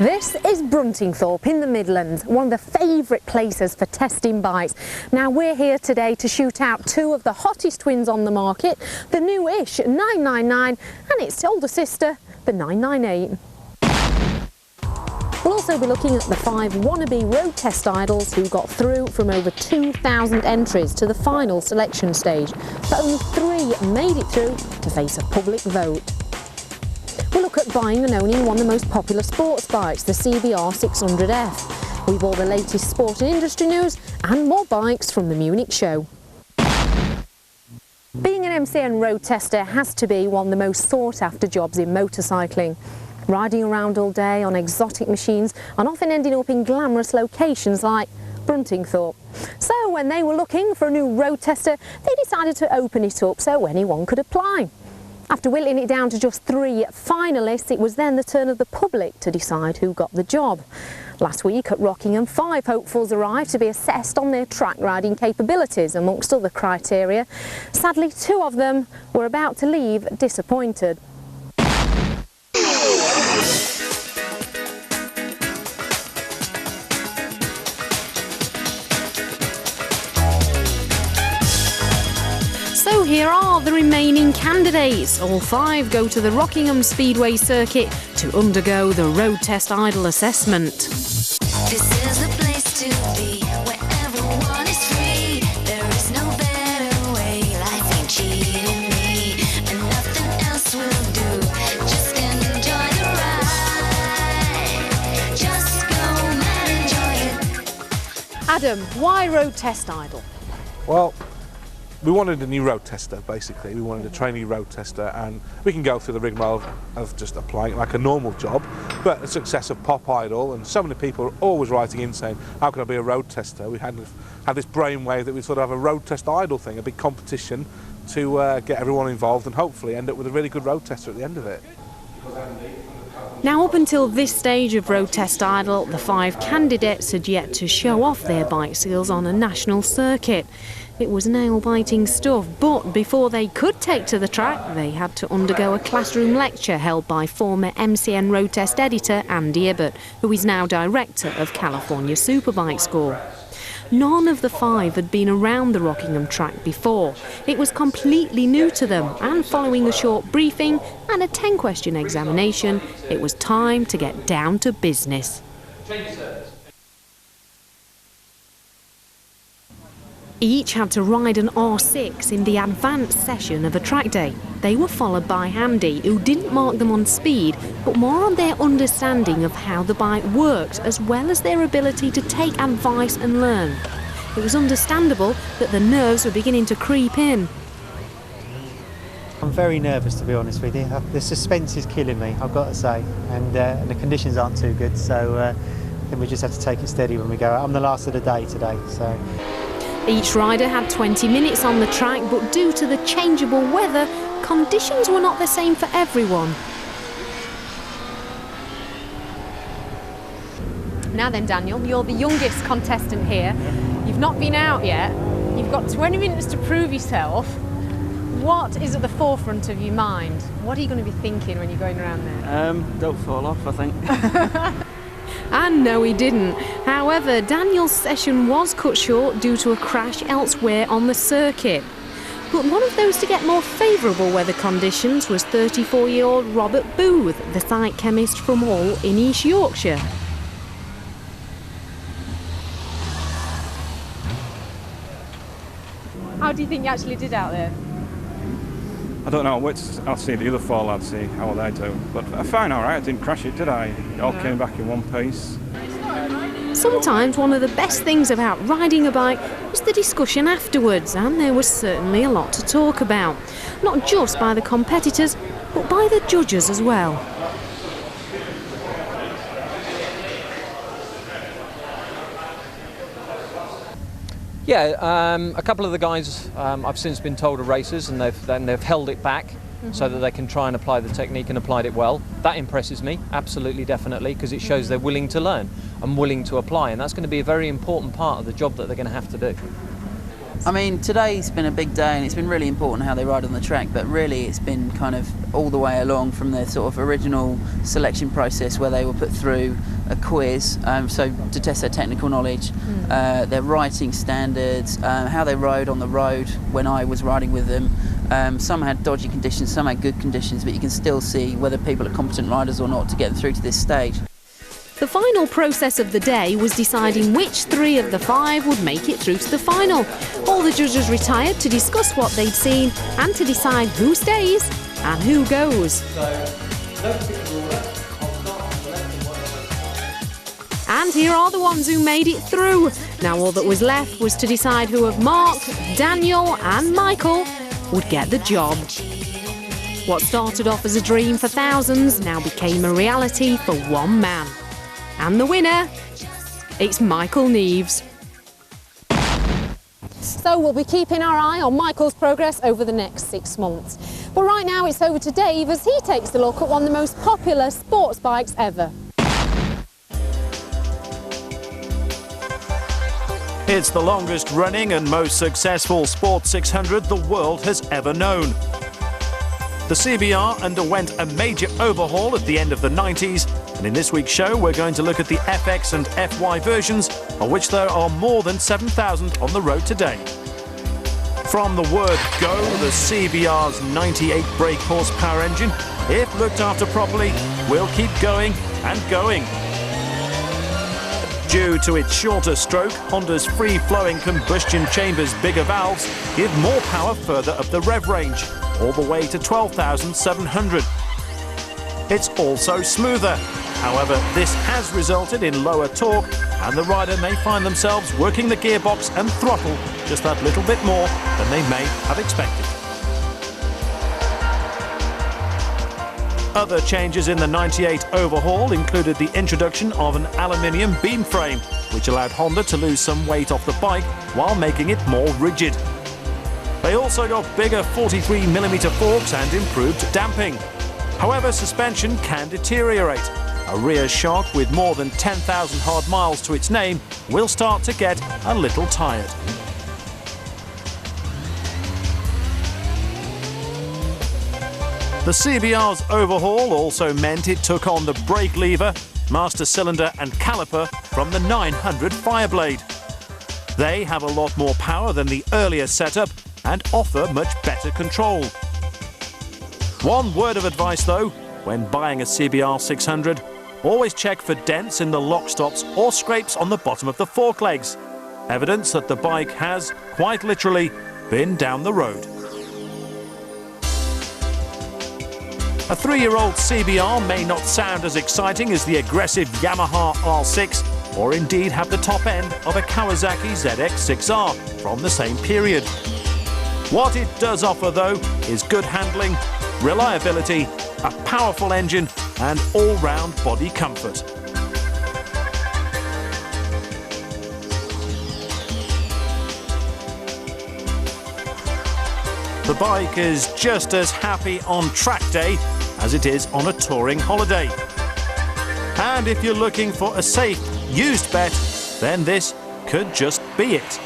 This is Bruntingthorpe in the Midlands, one of the favourite places for testing bikes. Now we're here today to shoot out two of the hottest twins on the market, the new-ish 999 and its older sister, the 998. We'll also be looking at the 5 wannabe road test idols who got through from over 2,000 entries to the final selection stage, but only 3 made it through to face a public vote. We'll look at buying and owning one of the most popular sports bikes, the CBR 600F. We've all the latest sport and industry news and more bikes from the Munich show. Being an MCN road tester has to be one of the most sought after jobs in motorcycling. Riding around all day on exotic machines and often ending up in glamorous locations like Bruntingthorpe. So when they were looking for a new road tester, they decided to open it up so anyone could apply. After whittling it down to just 3 finalists, it was then the turn of the public to decide who got the job. Last week at Rockingham, 5 hopefuls arrived to be assessed on their track riding capabilities, amongst other criteria. Sadly, 2 of them were about to leave disappointed. So here are the remaining candidates. All 5 go to the Rockingham Speedway circuit to undergo the road test idle assessment. This is the place to be, where everyone is free. There is no better way, life ain't cheating me, and nothing else will do. Just enjoy the ride, just go and enjoy it. Adam, why road test idle? Well, we wanted a new road tester, basically. We wanted a trainee road tester, and we can go through the rigmarole of just applying like a normal job, but the success of Pop Idol, and so many people are always writing in saying, how can I be a road tester? We had this brainwave that we sort of have a road test idol thing, a big competition to get everyone involved and hopefully end up with a really good road tester at the end of it. Now, up until this stage of road test idle, the 5 candidates had yet to show off their bike skills on a national circuit. It was nail-biting stuff, but before they could take to the track, they had to undergo a classroom lecture held by former MCN road test editor Andy Ibbott, who is now director of California Superbike School. None of the 5 had been around the Rockingham track before. It was completely new to them, and following a short briefing and a 10-question examination, it was time to get down to business. Each had to ride an R6 in the advanced session of a track day. They were followed by Andy, who didn't mark them on speed, but more on their understanding of how the bike worked, as well as their ability to take advice and learn. It was understandable that the nerves were beginning to creep in. I'm very nervous, to be honest with you. The suspense is killing me, I've got to say, and the conditions aren't too good, so I think we just have to take it steady when we go out. I'm the last of the day today, so... Each rider had 20 minutes on the track, but due to the changeable weather, conditions were not the same for everyone. Now then, Daniel, you're the youngest contestant here. You've not been out yet. You've got 20 minutes to prove yourself. What is at the forefront of your mind? What are you going to be thinking when you're going around there? Don't fall off, I think. And no, he didn't. However, Daniel's session was cut short due to a crash elsewhere on the circuit. But one of those to get more favourable weather conditions was 34-year-old Robert Booth, the site chemist from Hull in East Yorkshire. How do you think you actually did out there? I don't know, I'll see the other 4 lads, see how they do. But fine, all right, I didn't crash it, did I? It all came back in one piece. Sometimes one of the best things about riding a bike was the discussion afterwards, and there was certainly a lot to talk about. Not just by the competitors, but by the judges as well. Yeah, a couple of the guys I've since been told are racers, and they've held it back so that they can try and apply the technique, and applied it well. That impresses me, absolutely, definitely, because it shows they're willing to learn and willing to apply, and that's going to be a very important part of the job that they're going to have to do. I mean, today's been a big day, and it's been really important how they ride on the track, but really it's been kind of all the way along from the sort of original selection process where they were put through a quiz, so to test their technical knowledge, their writing standards, how they rode on the road when I was riding with them. Some had dodgy conditions, some had good conditions, but you can still see whether people are competent riders or not to get them through to this stage. The final process of the day was deciding which 3 of the 5 would make it through to the final. All the judges retired to discuss what they'd seen and to decide who stays and who goes. And here are the ones who made it through. Now all that was left was to decide who of Mark, Daniel and Michael would get the job. What started off as a dream for thousands now became a reality for one man. And the winner, it's Michael Neves. So we'll be keeping our eye on Michael's progress over the next 6 months. But right now it's over to Dave as he takes a look at one of the most popular sports bikes ever. It's the longest running and most successful Sports 600 the world has ever known. The CBR underwent a major overhaul at the end of the 90s, and in this week's show we're going to look at the FX and FY versions, of which there are more than 7,000 on the road today. From the word go, the CBR's 98 brake horsepower engine, if looked after properly, will keep going and going. Due to its shorter stroke, Honda's free-flowing combustion chamber's bigger valves give more power further up the rev range, all the way to 12,700. It's also smoother. However, this has resulted in lower torque, and the rider may find themselves working the gearbox and throttle just that little bit more than they may have expected. Other changes in the 98 overhaul included the introduction of an aluminium beam frame, which allowed Honda to lose some weight off the bike while making it more rigid. They also got bigger 43mm forks and improved damping. However, suspension can deteriorate. A rear shock with more than 10,000 hard miles to its name will start to get a little tired. The CBR's overhaul also meant it took on the brake lever, master cylinder and caliper from the 900 Fireblade. They have a lot more power than the earlier setup and offer much better control. One word of advice though, when buying a CBR 600, always check for dents in the lock stops or scrapes on the bottom of the fork legs. Evidence that the bike has, quite literally, been down the road. A 3-year-old CBR may not sound as exciting as the aggressive Yamaha R6, or indeed have the top end of a Kawasaki ZX-6R from the same period. What it does offer, though, is good handling, reliability, a powerful engine, and all-round body comfort. The bike is just as happy on track day as it is on a touring holiday. And if you're looking for a safe, used bet, then this could just be it.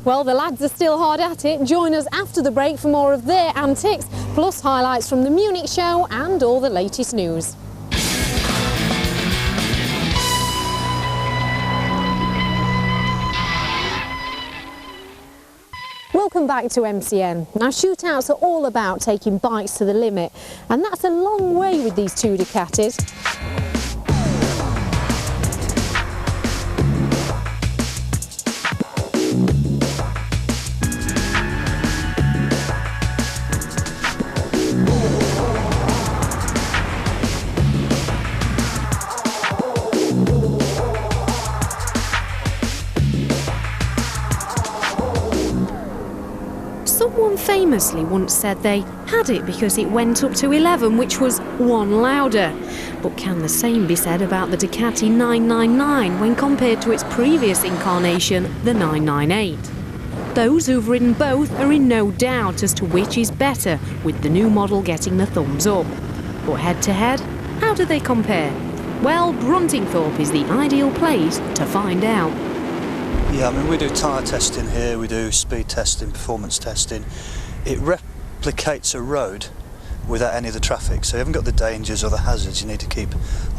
Well, the lads are still hard at it. Join us after the break for more of their antics, plus highlights from the Munich show and all the latest news. Welcome back to MCN. Now, shootouts are all about taking bikes to the limit, and that's a long way with these two Ducatis. Someone famous famously once said they had it because it went up to 11, which was one louder. But can the same be said about the Ducati 999 when compared to its previous incarnation, the 998? Those who've ridden both are in no doubt as to which is better, with the new model getting the thumbs up. But head to head, how do they compare? Well, Bruntingthorpe is the ideal place to find out. Yeah, I mean, we do tyre testing here, we do speed testing, performance testing. It replicates a road without any of the traffic, so you haven't got the dangers or the hazards you need to keep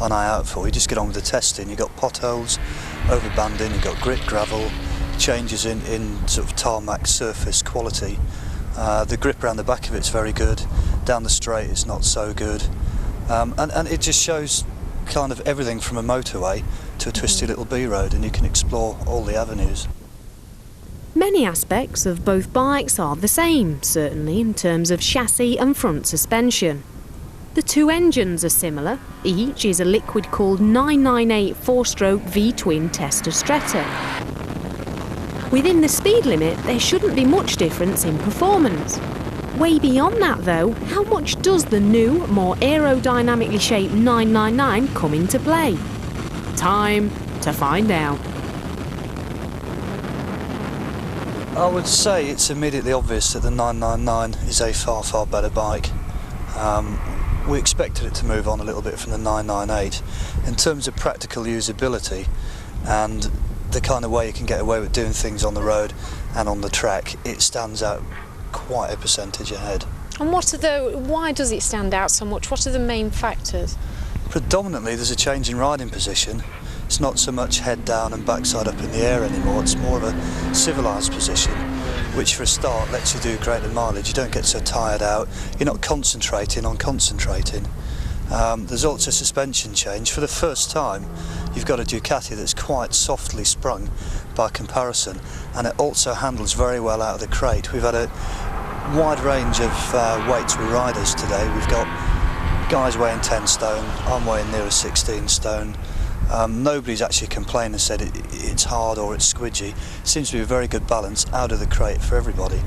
an eye out for. You just get on with the testing. You've got potholes, overbanding, you've got grit, gravel, changes in sort of tarmac surface quality. The grip around the back of it's very good. Down the straight it's not so good. And it just shows kind of everything from a motorway to a twisty little B road, and you can explore all the avenues. Many aspects of both bikes are the same, certainly in terms of chassis and front suspension. The two engines are similar. Each is a liquid-cooled 998 4-stroke V-twin Testa Stretta. Within the speed limit, there shouldn't be much difference in performance. Way beyond that though, how much does the new, more aerodynamically shaped 999 come into play? Time to find out. I would say it's immediately obvious that the 999 is a far, far better bike. We expected it to move on a little bit from the 998. In terms of practical usability and the kind of way you can get away with doing things on the road and on the track, it stands out quite a percentage ahead. And why does it stand out so much? What are the main factors? Predominantly there's a change in riding position. It's not so much head down and backside up in the air anymore, it's more of a civilised position, which for a start lets you do greater mileage. You don't get so tired out, you're not concentrating on concentrating. There's also a suspension change. For the first time you've got a Ducati that's quite softly sprung by comparison, and it also handles very well out of the crate. We've had a wide range of weights with riders today. We've got guys weighing 10 stone, I'm weighing near 16 stone. Nobody's actually complained and said it's hard or it's squidgy. It seems to be a very good balance out of the crate for everybody.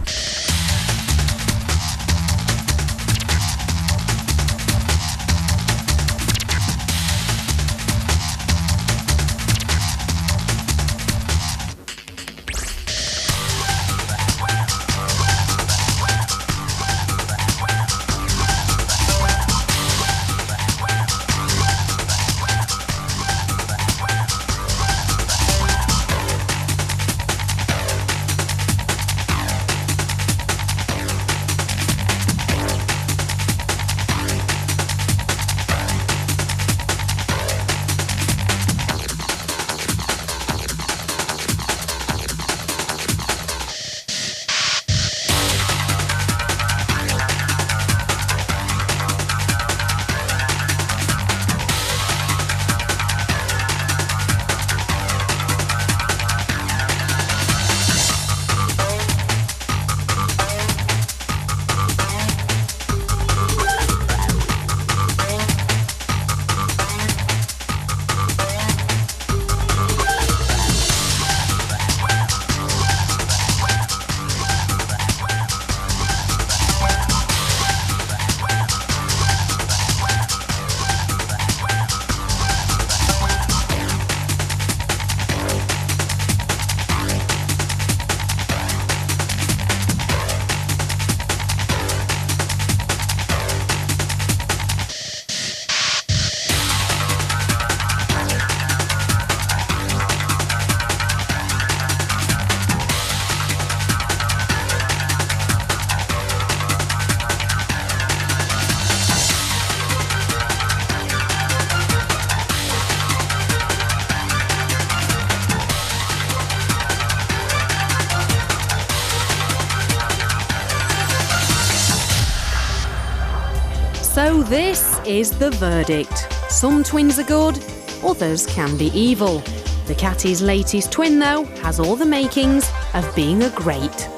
So this is the verdict. Some twins are good, others can be evil. Ducati's latest twin, though, has all the makings of being a great.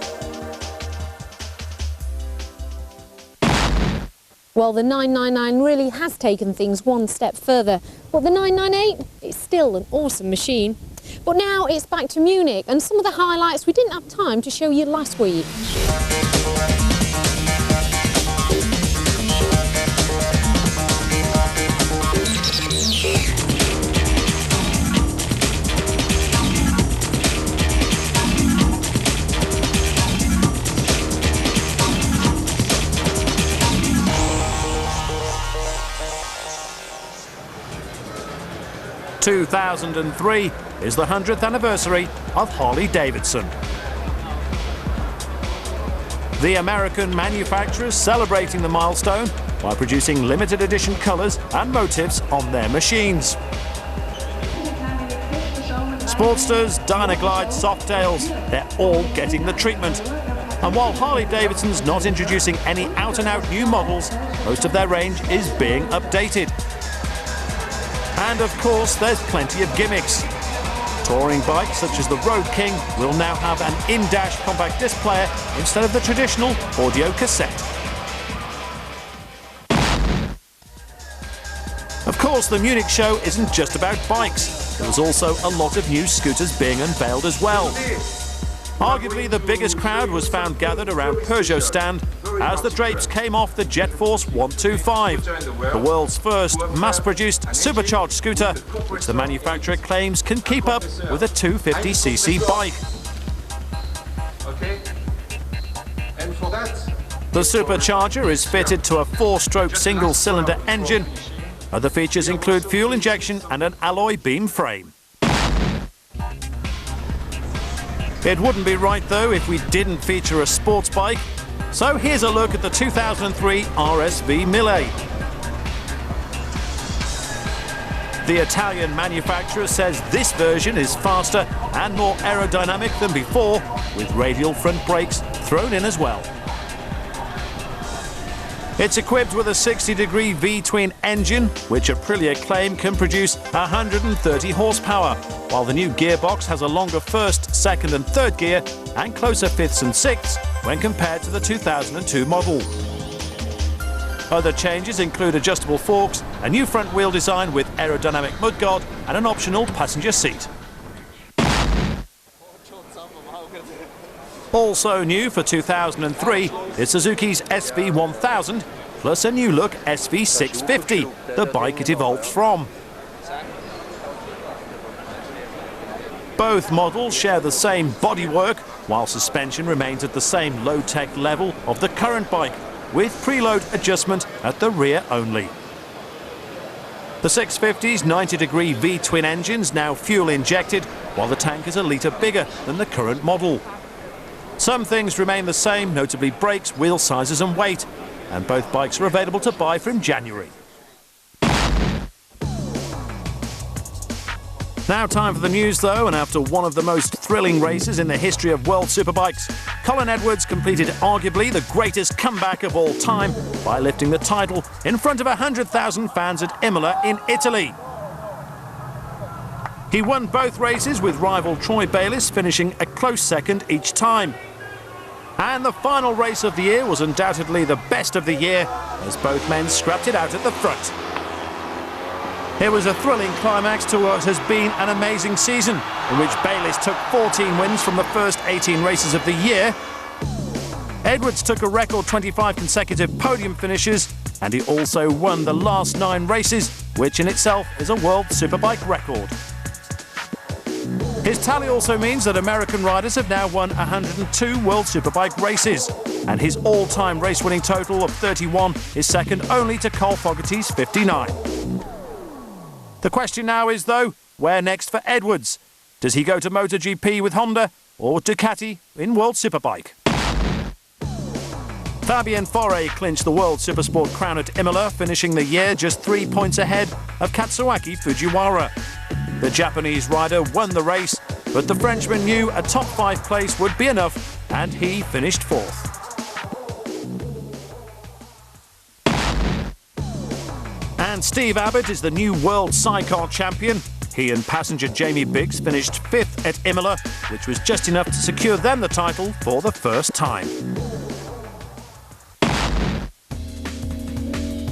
Well, the 999 really has taken things one step further, but the 998 is still an awesome machine. But now it's back to Munich and some of the highlights we didn't have time to show you last week. 2003 is the 100th anniversary of Harley-Davidson. The American manufacturers celebrating the milestone by producing limited edition colours and motifs on their machines. Sportsters, Dynaglide, Softails, they're all getting the treatment. And while Harley-Davidson's not introducing any out-and-out new models, most of their range is being updated. And of course, there's plenty of gimmicks. Touring bikes such as the Road King will now have an in-dash compact disc player instead of the traditional audio cassette. Of course, the Munich show isn't just about bikes. There was also a lot of new scooters being unveiled as well. Arguably the biggest crowd was found gathered around Peugeot's stand as the drapes came off the JetForce 125, the world's first mass-produced supercharged scooter, which the manufacturer claims can keep up with a 250cc bike. The supercharger is fitted to a 4-stroke single-cylinder engine. Other features include fuel injection and an alloy beam frame. It wouldn't be right, though, if we didn't feature a sports bike. So here's a look at the 2003 RSV 1000. The Italian manufacturer says this version is faster and more aerodynamic than before, with radial front brakes thrown in as well. It's equipped with a 60-degree V-twin engine, which Aprilia claim can produce 130 horsepower, while the new gearbox has a longer first, second and third gear and closer fifths and sixths when compared to the 2002 model. Other changes include adjustable forks, a new front wheel design with aerodynamic mudguard and an optional passenger seat. Also new for 2003 is Suzuki's SV1000, plus a new look SV650, the bike it evolved from. Both models share the same bodywork, while suspension remains at the same low-tech level of the current bike, with preload adjustment at the rear only. The 650's 90-degree V-twin engine's now fuel-injected, while the tank is a litre bigger than the current model. Some things remain the same, notably brakes, wheel sizes and weight, and both bikes are available to buy from January. Now time for the news, though, and after one of the most thrilling races in the history of World Superbikes, Colin Edwards completed arguably the greatest comeback of all time by lifting the title in front of 100,000 fans at Imola in Italy. He won both races with rival Troy Bayliss finishing a close second each time. And the final race of the year was undoubtedly the best of the year, as both men scrapped it out at the front. It was a thrilling climax to what has been an amazing season, in which Bayliss took 14 wins from the first 18 races of the year. Edwards took a record 25 consecutive podium finishes, and he also won the last 9 races, which in itself is a World Superbike record. His tally also means that American riders have now won 102 World Superbike races, and his all-time race-winning total of 31 is second only to Cole Fogarty's 59. The question now is, though, where next for Edwards? Does he go to MotoGP with Honda or Ducati in World Superbike? Fabien Foret clinched the World Supersport crown at Imola, finishing the year just 3 points ahead of Katsuaki Fujiwara. The Japanese rider won the race, but the Frenchman knew a top 5 place would be enough, and he finished 4th. And Steve Abbott is the new world sidecar champion. He and passenger Jamie Biggs finished 5th at Imola, which was just enough to secure them the title for the first time.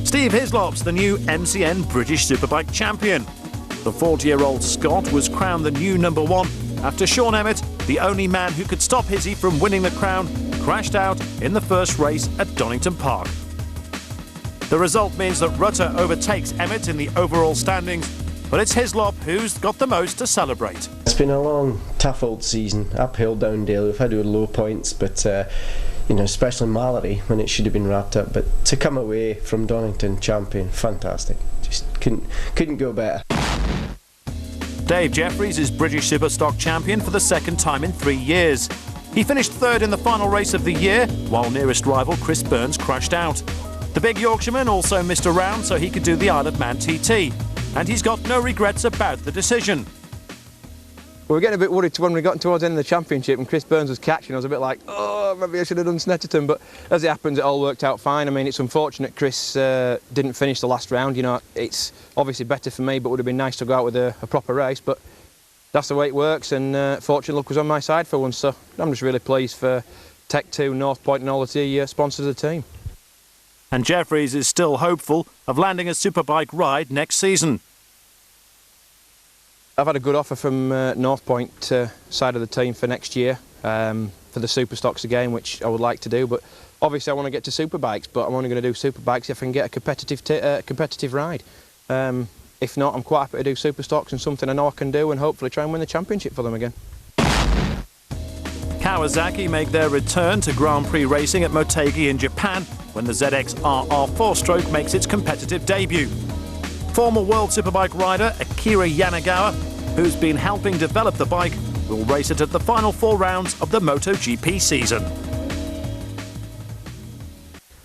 Steve Hislop's the new MCN British Superbike champion. The 40-year-old Scot was crowned the new #1 after Sean Emmett, the only man who could stop Hizzy from winning the crown, crashed out in the first race at Donington Park. The result means that Rutter overtakes Emmett in the overall standings, but it's Hislop who's got the most to celebrate. It's been a long, tough old season, uphill, downhill. We've had low points, but especially Mallory when it should have been wrapped up. But to come away from Donington champion, fantastic. Just couldn't go better. Dave Jeffries is British Superstock champion for the second time in 3 years. He finished third in the final race of the year, while nearest rival Chris Burns crashed out. The big Yorkshireman also missed a round so he could do the Isle of Man TT. And he's got no regrets about the decision. We were getting a bit worried when we got towards the end of the championship and Chris Burns was catching. I was a bit like, oh, maybe I should have done Snetterton, but as it happens, it all worked out fine. I mean, it's unfortunate Chris didn't finish the last round. You know, it's obviously better for me, but it would have been nice to go out with a proper race, but that's the way it works, and fortune luck was on my side for once, so I'm just really pleased for Tech 2, North Point and all of the sponsors of the team. And Jeffries is still hopeful of landing a superbike ride next season. I've had a good offer from North Point side of the team for next year, for the Superstocks again, which I would like to do, but obviously I want to get to Superbikes, but I'm only going to do Superbikes if I can get a competitive ride. If not, I'm quite happy to do Superstocks and something I know I can do and hopefully try and win the championship for them again. Kawasaki make their return to Grand Prix racing at Motegi in Japan when the ZX-RR 4-stroke makes its competitive debut. Former World Superbike rider Akira Yanagawa, who's been helping develop the bike, will race it at the final 4 rounds of the MotoGP season.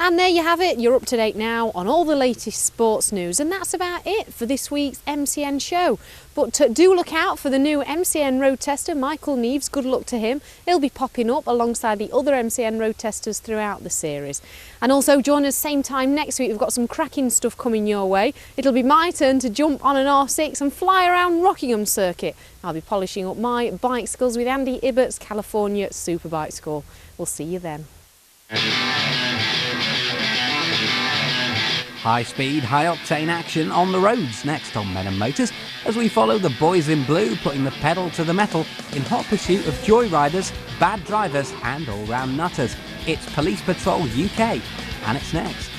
And there you have it, you're up to date now on all the latest sports news, and that's about it for this week's MCN show. But do look out for the new MCN road tester, Michael Neves. Good luck to him. He'll be popping up alongside the other MCN road testers throughout the series. And also join us same time next week. We've got some cracking stuff coming your way. It'll be my turn to jump on an R6 and fly around Rockingham Circuit. I'll be polishing up my bike skills with Andy Ibbert's California Superbike School. We'll see you then. High-speed, high-octane action on the roads next on Men and Motors as we follow the boys in blue putting the pedal to the metal in hot pursuit of joyriders, bad drivers and all-round nutters. It's Police Patrol UK, and it's next.